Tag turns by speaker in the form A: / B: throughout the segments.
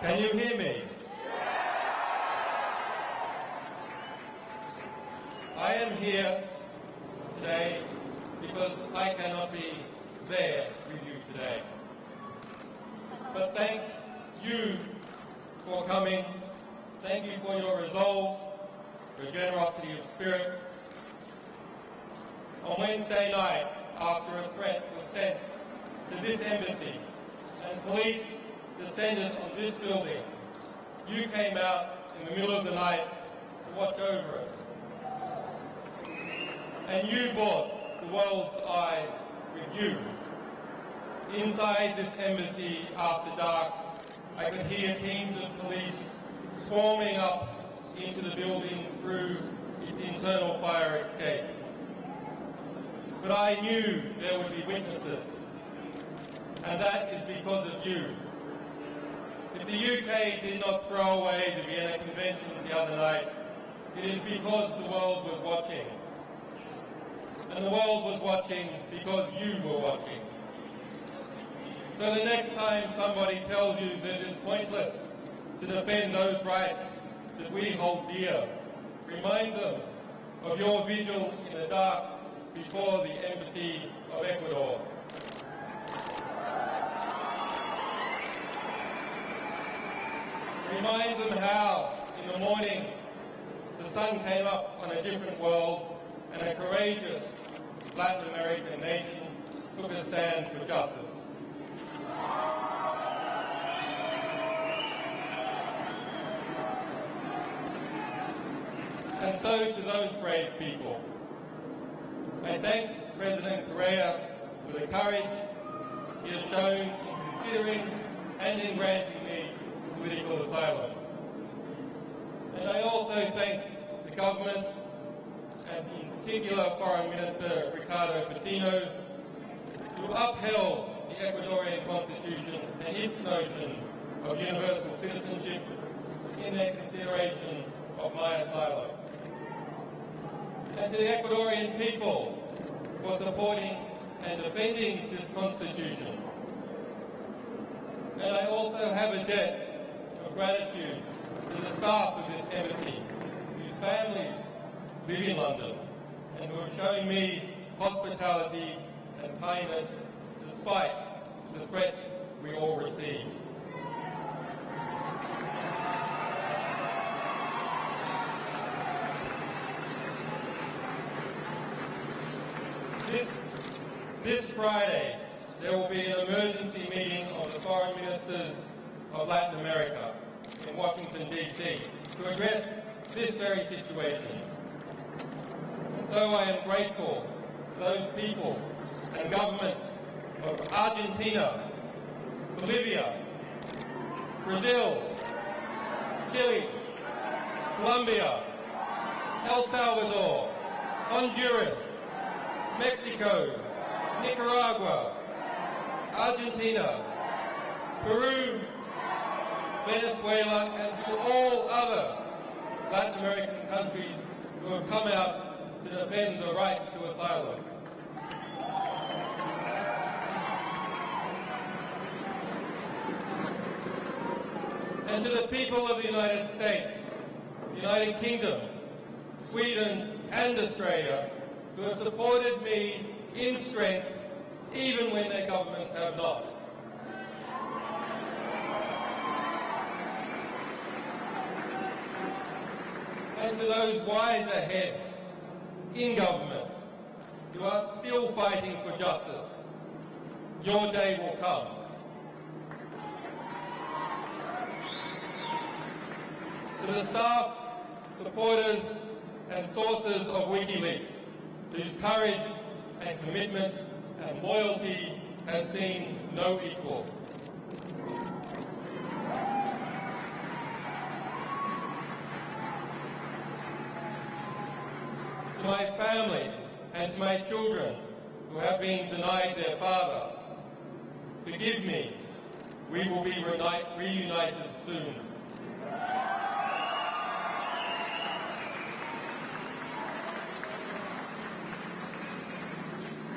A: Can you hear me? I am here today because I cannot be there with you today. But thank you for coming. Thank you for your resolve, your generosity of spirit. On Wednesday night, after a threat was sent to this embassy and police descended on this building, you came out in the middle of the night to watch over it. And you brought the world's eyes with you. Inside this embassy after dark, I could hear teams of police swarming up into the building through its internal fire escape. But I knew there would be witnesses, and that is because of you. If the UK did not throw away the Vienna Convention the other night, it is because the world was watching. And the world was watching because you were watching. So the next time somebody tells you that it is pointless to defend those rights that we hold dear, remind them of your vigil in the dark before the Embassy of Ecuador. Remind them how, in the morning, the sun came up on a different world and a courageous Latin American nation took a stand for justice. And so to those brave people, I thank President Correa for the courage he has shown in considering and in granting me political asylum. And I also thank the government, and in particular Foreign Minister Ricardo Patino, who upheld the Ecuadorian Constitution and its notion of universal citizenship in their consideration of my asylum. And to the Ecuadorian people for supporting and defending this Constitution. And I also have a debt of gratitude to the staff of this embassy, whose families live in London, and who have shown me hospitality and kindness despite the threats we all received. This Friday, there will be an emergency meeting of the foreign ministers of Latin America in Washington, D.C. to address this very situation. And so I am grateful to those people and governments of Argentina, Bolivia, Brazil, Chile, Colombia, El Salvador, Honduras, Mexico, Nicaragua, Argentina, Peru, Venezuela, and to all other Latin American countries who have come out to defend the right to asylum. And to the people of the United States, the United Kingdom, Sweden, and Australia, who have supported me in strength, even when their governments have not. And to those wiser heads in government who are still fighting for justice, your day will come. To the staff, supporters, and sources of WikiLeaks, whose courage and commitment and loyalty has seen no equal. To my family and to my children who have been denied their father, forgive me, we will be reunited soon.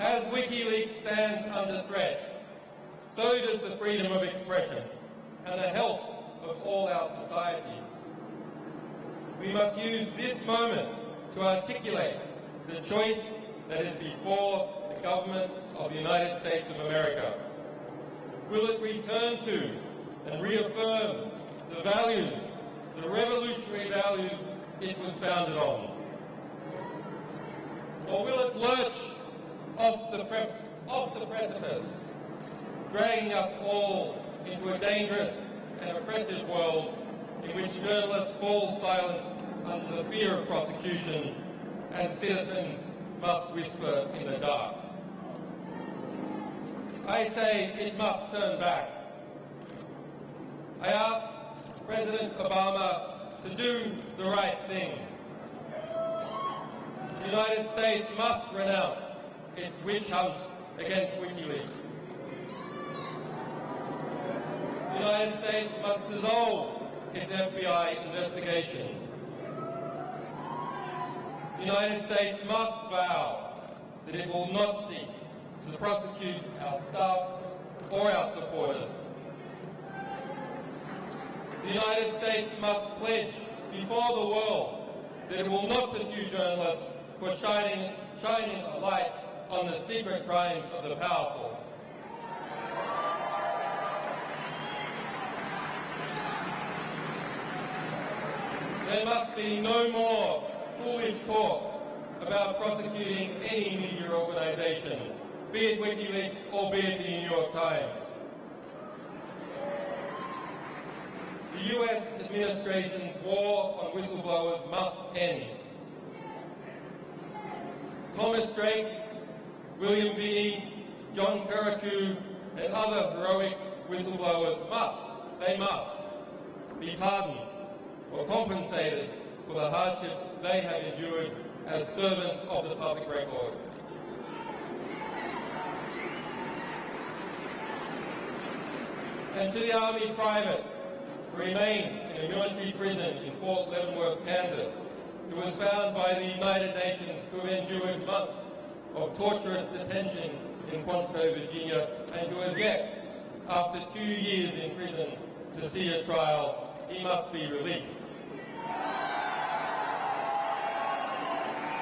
A: As WikiLeaks stands under threat, so does the freedom of expression and the health of all our societies. We must use this moment to articulate the choice that is before the government of the United States of America. Will it return to and reaffirm the values, the revolutionary values it was founded on? Or will it lurch off the precipice, dragging us all into a dangerous and oppressive world in which journalists fall silent under the fear of prosecution and citizens must whisper in the dark? I say it must turn back. I ask President Obama to do the right thing. The United States must renounce its witch hunt against WikiLeaks. The United States must dissolve its FBI investigation. The United States must vow that it will not seek to prosecute our staff or our supporters. The United States must pledge before the world that it will not pursue journalists for shining a light on the secret crimes of the powerful. There must be no more foolish talk about prosecuting any media organisation, be it WikiLeaks or be it the New York Times. The US administration's war on whistleblowers must end. Thomas Drake, William V., John Karaku, and other heroic whistleblowers must be pardoned or compensated for the hardships they have endured as servants of the public record. And to the Army private who remains in a military prison in Fort Leavenworth, Kansas, who was found by the United Nations to have endured months of torturous detention in Quantico, Virginia, and who has yet, after 2 years in prison, to see a trial, he must be released.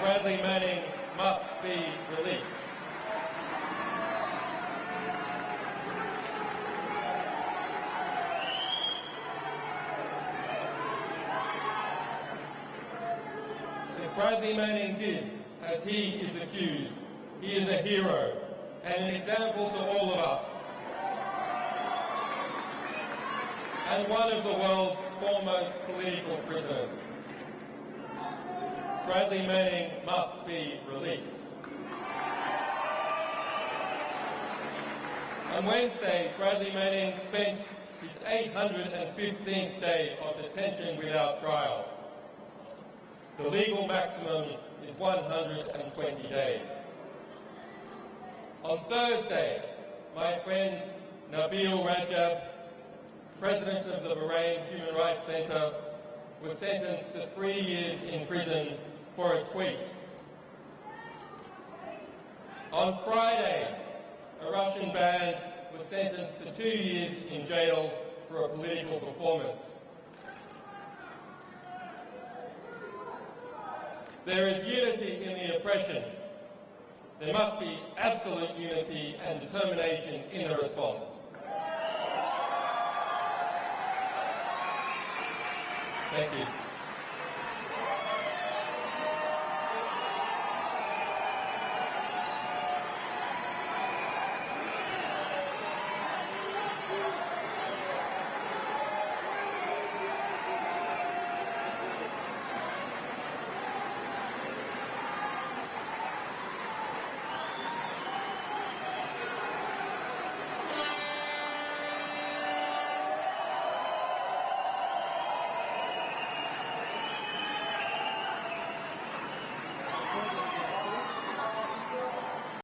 A: Bradley Manning must be released. If Bradley Manning did as he is accused, he is a hero and an example to all of us, and one of the world's foremost political prisoners. Bradley Manning must be released. On Wednesday, Bradley Manning spent his 815th day of detention without trial. The legal maximum is 120 days. On Thursday, my friend Nabil Rajab, president of the Bahrain Human Rights Centre, was sentenced to 3 years in prison for a tweet. On Friday, a Russian band was sentenced to 2 years in jail for a political performance. There is unity in the oppression. There must be absolute unity and determination in the response. Thank you.